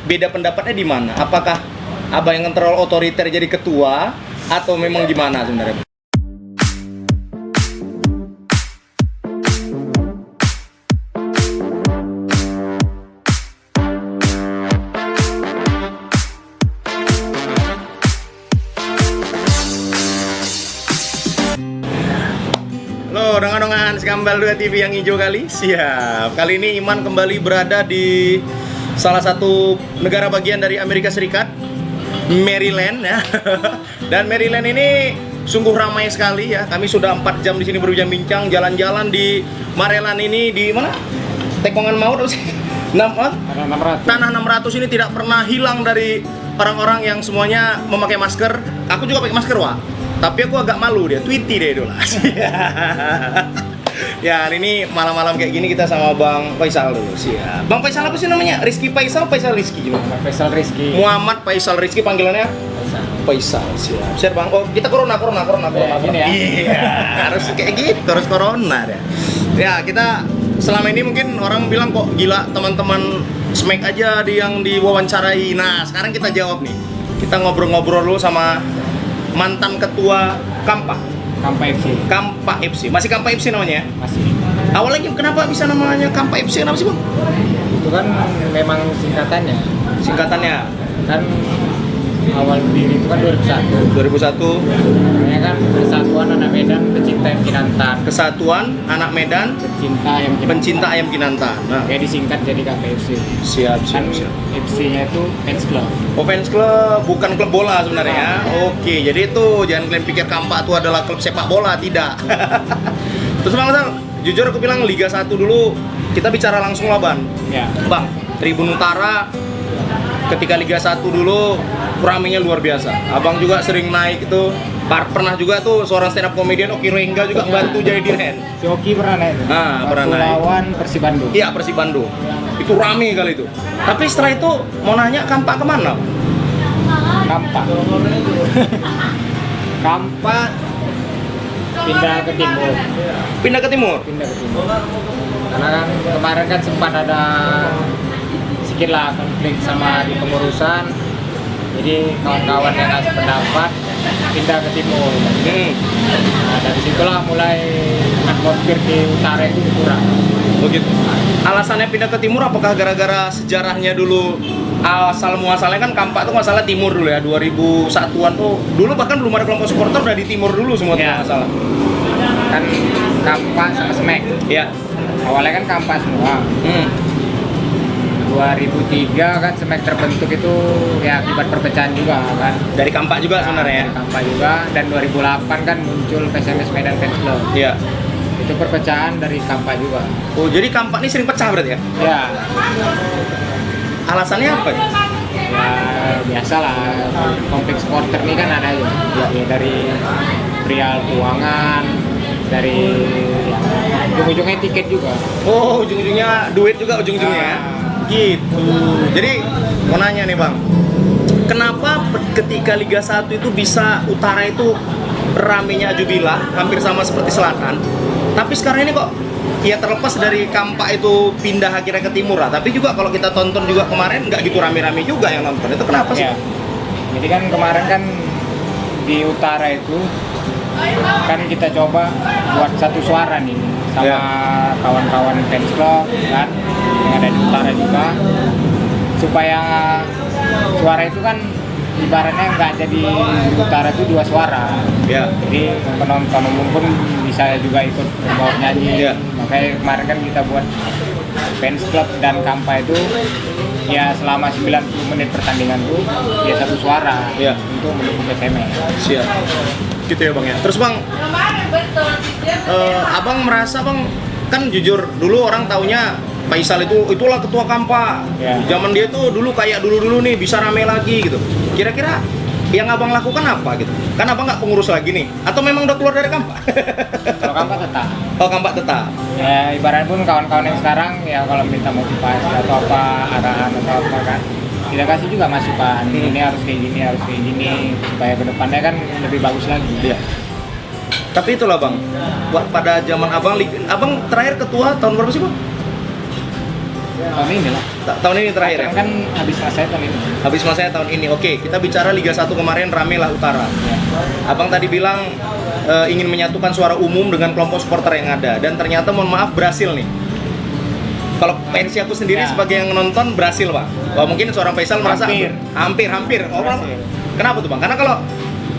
beda pendapatnya di mana? Apakah abang yang terlalu otoriter jadi ketua atau memang gimana sebenarnya? Halo, dongan-dongan Sekambal 2 TV yang hijau kali. Siap. Kali ini Iman kembali berada di salah satu negara bagian dari Amerika Serikat, Maryland ya. Dan Maryland ini sungguh ramai sekali ya. Kami sudah 4 jam di sini berbincang-bincang, jalan-jalan di Maryland ini di mana? Tekongan maut atau sih? Tanah 600 ini tidak pernah hilang dari orang-orang yang semuanya memakai masker. Aku juga pakai masker, Wak. Tapi aku agak malu dia, tweety deh dulu. Ya, hari ini malam-malam kayak gini kita sama Bang Faisal dulu. Siap. Bang Faisal apa sih namanya? Rizky Faisal, Faisal Rizky gimana? Faisal Rizky. Muhammad Faisal Rizky panggilannya? Faisal. Siap. Siap, Bang. Oh, kita corona. Ya, gini ya. Iya, harus kayak gitu, harus corona ya. Ya, kita selama ini mungkin orang bilang kok gila teman-teman Smack aja yang diwawancarai. Nah, sekarang kita jawab nih. Kita ngobrol-ngobrol dulu sama mantan ketua Kampa FC. Kampa FC. Masih Kampa FC namanya ya? Masih. Awalnya kenapa bisa namanya Kampa FC? Kenapa sih, Bang? Itu kan memang singkatannya. Singkatannya Kan awal berdiri itu kan 2001. 2001 Namanya kan Kesatuan Anak Medan Pecinta Ayam Kinantan. Kesatuan Anak Medan Pencinta Ayam Kinantan. Pencinta Ayam Kinantan. Nah, Kayak disingkat jadi KPFC. siap. Kan FC-nya itu fans club. Oh, fans club, bukan klub bola sebenarnya ya. Oke, jadi itu jangan kalian pikir Kampa itu adalah klub sepak bola, tidak. Terus Bang Faisal, jujur aku bilang Liga 1 dulu kita bicara langsung lah, Bang. Ya. Bang, Tribun Utara ketika Liga 1 dulu ramenya luar biasa. Abang juga sering naik itu. Pernah juga tuh seorang stand up comedian Oki Rengga juga bantu jadi dirhen. Si Oki pernah naik. Nah, pernah Waktu naik. lawan Persib Bandung. Iya, Persib Bandung. Itu rame kali itu. Tapi setelah itu mau nanya Kampa kemana? Kampa. Kampa pindah ke timur. Pindah ke timur. Karena kan kemarin kan sempat ada sedikit lah konflik sama di pengurusan, jadi kawan-kawan yang ngasih pendapat pindah ke timur. Nah, dari situlah mulai atmosfer di utara itu kurang. Begitu. Alasannya pindah ke timur apakah gara-gara sejarahnya dulu asal muasalnya kan Kampa tuh masalah timur dulu ya 2001-an tuh dulu bahkan belum ada kelompok supporter udah di timur dulu semua tuh Ya. masalah. Kan Kampa sama Smack. Ya. Awalnya kan Kampa semua. 2003 kan Smack terbentuk itu ya akibat perpecahan juga kan. Dari Kampa juga sebenarnya. Dari Kampa juga, dan 2008 kan muncul PSMS Medan Fans Club. Iya. Itu perpecahan dari Kampa juga. Oh, jadi Kampa ini sering pecah berarti ya? Ya, Alasannya apa? ya biasalah konflik supporter ini kan ada aja. Ya, dari perihal keuangan, dari ya, ujung-ujungnya tiket juga. Oh, ujung-ujungnya duit juga ujung-ujungnya ya? Gitu. Jadi mau nanya nih, Bang. Kenapa ketika Liga 1 itu bisa utara itu ramenya Jubilah hampir sama seperti selatan, tapi sekarang ini kok ya terlepas dari Kampa itu pindah akhirnya ke timur lah, tapi juga kalau kita tonton juga kemarin nggak gitu rame-rame juga yang nonton, itu kenapa sih? Ya. Jadi kan kemarin kan di utara itu kan kita coba buat satu suara nih sama Ya. kawan-kawan fans club kan yang ada di utara juga, supaya suara itu kan ibaratnya nggak jadi di utara itu 2 suara. Ya. Jadi penonton umum pun bisa juga ikut berbaur nyanyi. Ya. Makanya kemarin kan kita buat fans club dan Kampa itu ya selama 90 menit pertandingan tuh ya satu suara Ya. untuk mendukung PSMS. Siap. Gitu ya, Bang ya. Terus Bang, Abang merasa Bang kan jujur dulu orang taunya Faisal itulah ketua Kampa. Ya. Zaman dia tuh dulu kayak dulu nih bisa rame lagi gitu. Kira-kira yang Abang lakukan apa gitu? Kan Abang nggak pengurus lagi nih, atau memang udah keluar dari Kampa? Kalau Kampa tetap. Oh, Kampa tetap. Ya ibarat pun kawan-kawan yang sekarang ya kalau minta motivasi atau apa arahan atau apa kan kita kasih juga masukan. Ini harus kayak gini, harus kayak gini supaya kedepannya kan lebih bagus lagi. Iya. Tapi itulah Bang, pada zaman Abang terakhir ketua tahun berapa sih Bang? tahun ini lah. Tahun ini terakhir ya? Kan habis masanya tahun ini. Habis masanya tahun ini. Oke, kita bicara Liga 1 kemarin rame lah Utara. Ya. Abang tadi bilang ingin menyatukan suara umum dengan kelompok supporter yang ada, dan ternyata mohon maaf berhasil nih. Kalau versi aku sendiri sebagai yang nonton berhasil, Bang. Wah, mungkin seorang Faisal merasa hampir. Orang kenapa tuh, Bang? Karena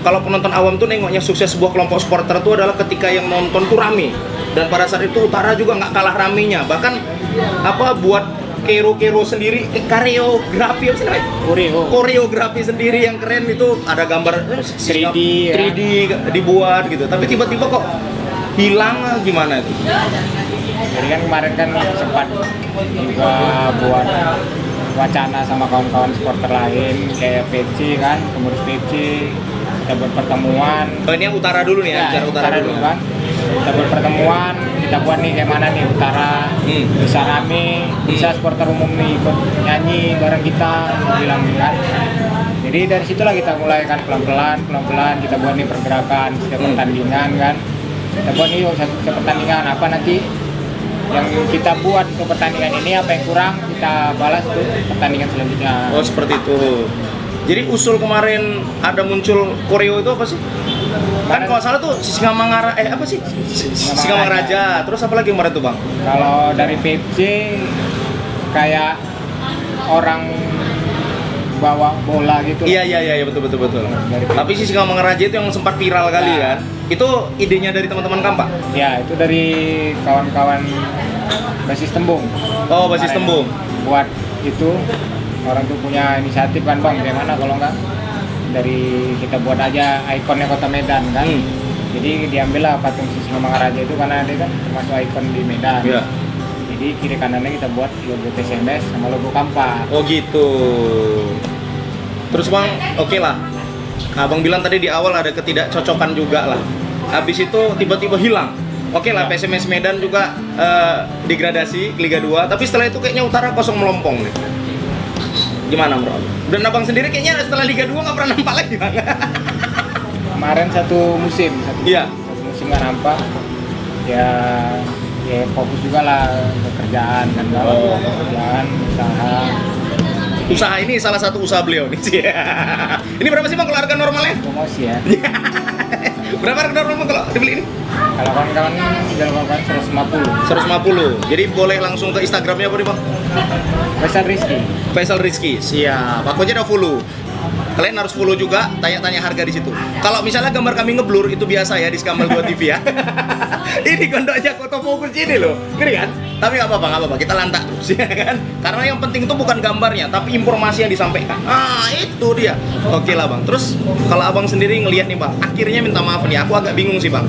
kalau penonton awam tuh nengoknya sukses sebuah kelompok supporter itu adalah ketika yang nonton tuh rame. Dan pada saat itu Utara juga nggak kalah ramenya. Bahkan buat kero sendiri, koreografi sendiri yang keren itu, ada gambar 3D dibuat gitu. Tapi tiba-tiba kok hilang, gimana itu? Jadi kan kemarin kan sempat juga buat wacana sama kawan-kawan supporter lain kayak PC kan, pengurus PC, kita buat pertemuan. Oh, ini yang Utara dulu nih ya, bicara Utara dulu kan. Kita buat pertemuan, kita buat nih kayak mana nih Utara, bisa rame, bisa supporter umum nih ikut nyanyi bareng kita, bilang kan. Jadi dari situlah kita mulai kan pelan-pelan kita buat nih pergerakan setiap pertandingan kan. Kita buat nih setiap pertandingan apa nanti yang kita buat untuk pertandingan ini, apa yang kurang kita balas untuk pertandingan selanjutnya. Oh, seperti itu. Jadi usul kemarin ada muncul koreo itu apa sih? Kan kalau salah tuh Singamangaraja, Singamangaraja. Terus apa lagi kemarin tuh, Bang? Kalau dari PFC kayak orang bawa bola gitu. Iya, betul. Tapi si Singamangaraja itu yang sempat viral kali kan. Itu idenya dari teman-teman Kampak? Ya, itu dari kawan-kawan Basis Tembung. Oh, Basis Tembung. Buat itu orang tuh punya inisiatif kan, Bang, gimana kalau enggak dari kita buat aja ikonnya Kota Medan kan. Jadi diambillah patung Singamangaraja itu karena dia kan termasuk ikon di Medan. Iya. Jadi kiri kanannya kita buat logo TSMS sama logo Kampak. Oh gitu. Terus, Bang, oke lah. Abang bilang tadi di awal ada ketidakcocokan juga lah. Habis itu tiba-tiba hilang. Oke lah, PSMS Medan juga degradasi ke Liga 2. Tapi setelah itu kayaknya Utara kosong melompong nih. Gimana, Bro? Dan Abang sendiri kayaknya setelah Liga 2 nggak pernah nampak lagi, Bang. Kemarin satu musim nggak nampak. Ya fokus juga lah pekerjaan kan, pekerjaan, usaha ini salah satu usaha beliau nih. Ini berapa sih, Bang, kalau harga normalnya? Promosi ya. Berapa harga normal kalau dibeli ini? Kalau kawan-kawan jual kawan 150. Jadi boleh langsung ke Instagramnya apa nih, Bang? Faisal Rizky. Siap. Aku aja udah follow. Kalian harus follow juga, tanya-tanya harga di situ. Kalau misalnya gambar kami ngeblur, itu biasa ya di Skambal 2 TV ya. Ini gondoknya foto fokus ini loh, ngeri kan? Tapi nggak apa-apa, kita lantak terus ya kan? Karena yang penting itu bukan gambarnya, tapi informasi yang disampaikan. Itu dia. Oke lah, Bang. Terus kalau Abang sendiri ngelihat nih, Bang, akhirnya minta maaf nih, aku agak bingung sih, Bang.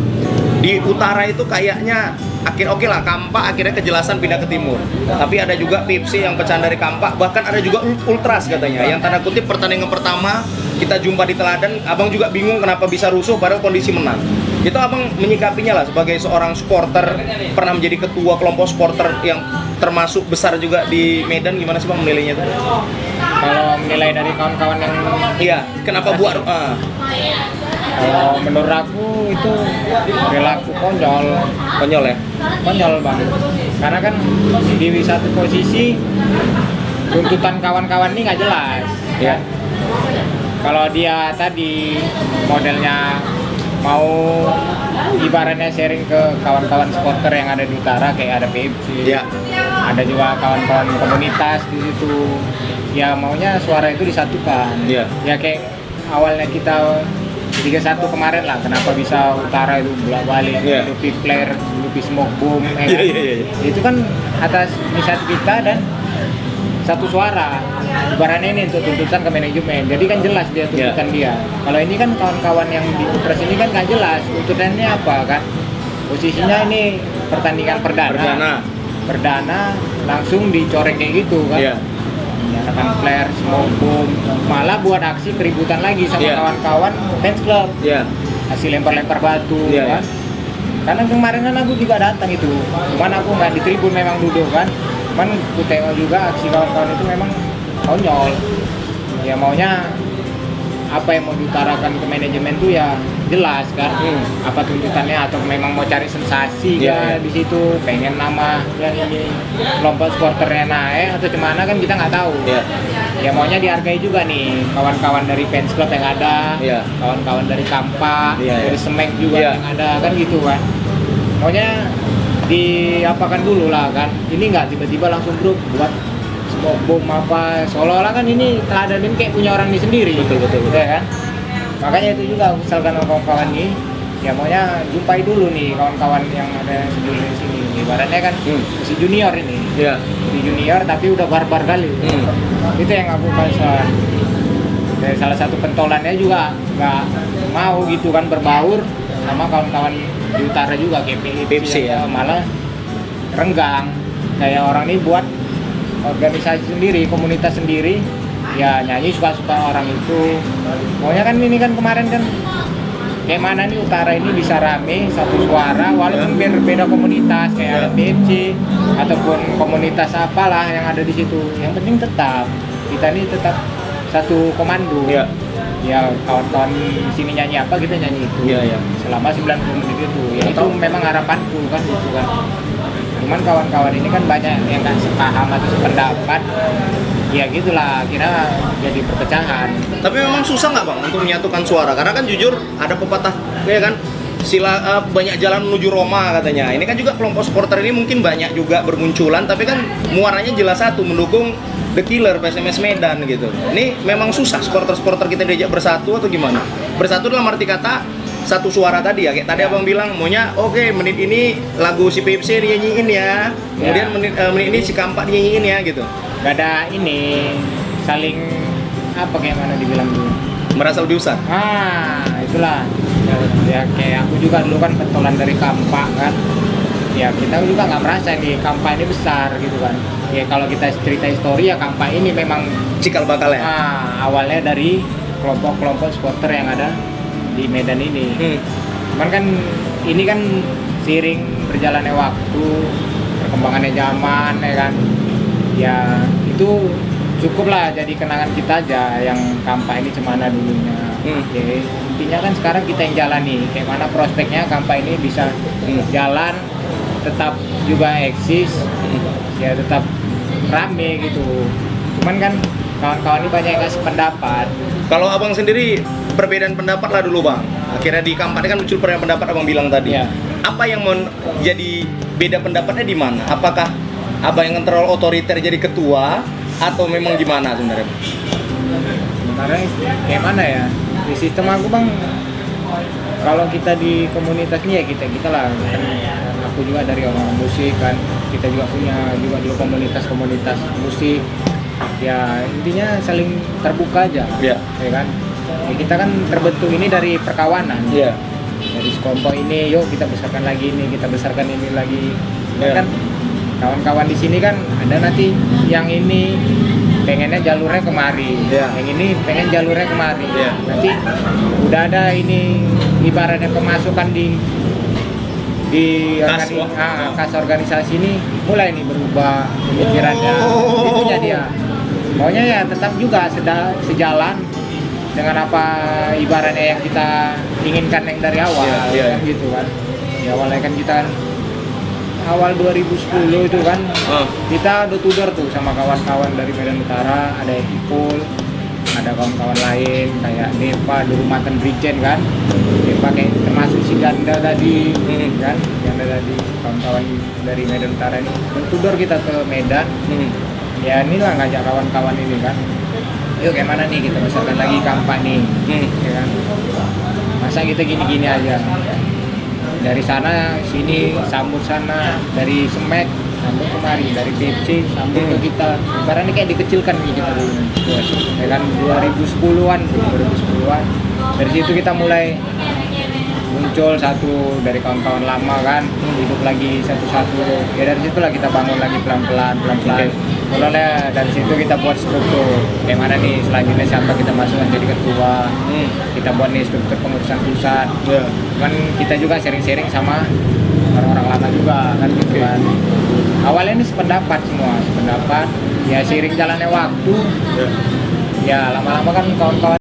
Di Utara itu kayaknya oke lah, Kampak akhirnya kejelasan pindah ke Timur. Tapi ada juga PFC yang pecahan dari Kampak, bahkan ada juga Ultras katanya, yang tanda kutip pertandingan pertama kita jumpa di Teladan. Abang juga bingung kenapa bisa rusuh padahal kondisi menang. Itu Abang menyikapinya lah sebagai seorang supporter, pernah menjadi ketua kelompok supporter yang termasuk besar juga di Medan. Gimana sih, Bang, menilainya itu? Kalau menilai dari kawan-kawan yang kenapa buat kalau menurut aku itu perilaku konyol ya? Konyol, Bang. Karena kan di satu posisi tuntutan kawan-kawan ini nggak jelas ya. Kalau dia tadi modelnya mau ibaratnya sharing ke kawan-kawan supporter yang ada di Utara, kayak ada PFC, ada juga kawan-kawan komunitas di situ, ya maunya suara itu disatukan. Ya kayak awalnya kita Liga 1 kemarin lah, kenapa bisa Utara itu bolak-balik, Lupi Player, Lupi Smoke Boom, itu kan atas inisiatif kita dan satu suara. Ibaratnya ini untuk tuntutan ke manajemen, jadi kan jelas dia tuntutan dia. Kalau ini kan kawan-kawan yang di Ultras ini kan nggak jelas tuntutannya apa kan. Posisinya ini pertandingan perdana langsung dicoreng kayak gitu kan. Menyalakan flare, smoke boom, malah buat aksi keributan lagi sama kawan-kawan fans club. Hasil lempar-lempar batu kan. Karena kemarin kan aku juga datang itu, cuman aku nggak di tribun, memang duduk kan. Cuman aku tengok juga aksi kawan-kawan itu memang konyol. Ya maunya apa yang mau diutarakan ke manajemen tuh ya jelas kan apa tuntutannya, atau memang mau cari sensasi Iya, di situ, pengen nama yang ini kelompok supporternya naik atau gimana kan kita nggak tahu. Iya. Ya maunya dihargai juga nih kawan-kawan dari fans club yang ada, Iya. kawan-kawan dari Kampa, Iya, dari iya. Semek juga Iya. yang ada kan gitu kan. Maunya diapakan dulu lah kan. Ini nggak tiba-tiba langsung grup buat smoke bomb apa, seolah-olah kan ini keadaan ini kayak punya orang ini sendiri. Betul. Ya kan? Makanya itu juga misalkan kawan-kawan ini ya maunya jumpai dulu nih kawan-kawan yang ada sendiri di sini. Ibaratnya kan si junior ini. Iya. Si junior tapi udah barbar kali. Itu yang aku pasal. Dari salah satu pentolannya juga nggak mau gitu kan berbaur sama kawan-kawan di utara juga kayak PFC ya. Malah renggang kayak orang ini buat organisasi sendiri, komunitas sendiri, ya nyanyi suka-suka orang itu. Pokoknya kan ini kan kemarin kan kayak mana nih utara ini bisa rame satu suara walaupun berbeda komunitas kayak ada PFC ataupun komunitas apalah yang ada di situ. Yang penting tetap kita ini tetap satu komando. Iya. Ya kawan-kawan sini nyanyi apa kita nyanyi itu. Iya. Selama 90 menit itu. Ya itu Atau- memang harapanku kan gitu kan. Cuman kawan-kawan ini kan banyak yang nggak sepaham atau sependapat. Ya gitulah, kira jadi perpecahan. Tapi memang susah nggak bang untuk menyatukan suara? Karena kan jujur ada pepatah, ya kan, banyak jalan menuju Roma katanya. Ini kan juga kelompok supporter ini mungkin banyak juga bermunculan, tapi kan muaranya jelas satu, mendukung The Killer PSMS Medan gitu. Ini memang susah supporter-supporter kita diajak bersatu atau gimana? Bersatu dalam arti kata satu suara tadi ya, kayak tadi abang bilang maunya oke, menit ini lagu si PFC dinyanyiin ya, kemudian menit ini si Kampak dinyanyiin ya gitu. Gak ada ini saling apa kayak mana dibilang dulu. Merasa lebih besar. Itulah ya kayak aku juga dulu kan pentolan dari Kampa kan, ya kita juga nggak merasa nih Kampa ini besar gitu kan. Ya kalau kita cerita histori ya Kampa ini memang Cikal bakal ya. awalnya dari kelompok-kelompok supporter yang ada di Medan ini. Cuman kan ini kan seiring berjalannya waktu, perkembangannya zaman ya kan, ya itu cukup lah jadi kenangan kita aja yang Kampa ini cemana dulunya. Oke, intinya kan sekarang kita yang jalani kayak mana prospeknya Kampa ini bisa jalan, tetap juga eksis, ya tetap rame gitu. Cuman kan kawan-kawan ini banyak yang kasih pendapat. Kalau abang sendiri perbedaan pendapat lah dulu bang. Akhirnya di Kampak kan muncul perbedaan pendapat abang bilang tadi. Iya. Apa yang jadi beda pendapatnya di mana? Apakah abang yang terlalu otoriter jadi ketua atau memang gimana sebenarnya? Sebenarnya kayak mana ya? Di sistem aku bang, kalau kita di komunitas ini ya kita lah. Kan, aku juga dari orang musik kan, kita juga punya juga dulu komunitas musik. Ya intinya saling terbuka aja. Iya. Ya kan? Ya, kita kan terbentuk ini dari perkawanan. Iya. Dari sekelompok ini, yuk kita besarkan lagi ini, kita besarkan ini lagi. Iya. Kan kawan-kawan di sini kan ada nanti yang ini pengennya jalurnya kemari, Iya. yang ini pengen jalurnya kemari. Iya. Nanti udah ada ini ibaratnya pemasukan di Kas, kas organisasi ini mulai nih berubah pemikirannya. Itu jadi ya. Maunya ya tetap juga sejalan dengan apa ibaratnya yang kita inginkan yang dari awal. Iya. Kan gitu kan. Ya awalnya kan kita awal 2010 itu kan kita door to door tuh sama kawan-kawan dari Medan Utara, ada Ipul, ada kawan-kawan lain kayak Depa dulu mantan Brigjen kan, Depa kayak termasuk si Ganda tadi kan, Ganda tadi kawan-kawan dari Medan Utara ini door to door kita ke Medan. Ya inilah ngajak kawan-kawan ini kan, yuk gimana nih kita besarkan lagi Kampak nih, ya kan, masa kita gini-gini aja. Dari sana sini sambut sana, dari Semek sambut kemari, dari PFC sambut ke kita. Karena ini kayak dikecilkan nih kita dulu. Ya kan 2010-an. Dari situ kita mulai muncul satu dari kawan-kawan lama kan, hidup lagi satu-satu. Ya dari situlah kita bangun lagi pelan-pelan. Mulai dari situ kita buat struktur. Kayak mana nih selanjutnya siapa kita masukkan jadi ketua. Kita buat nih struktur pengurusan pusat. Kan kita juga sharing-sharing sama orang-orang lama juga kan gitu kan. Awalnya ini sependapat semua, ya seiring jalannya waktu. Ya lama-lama kan kawan-kawan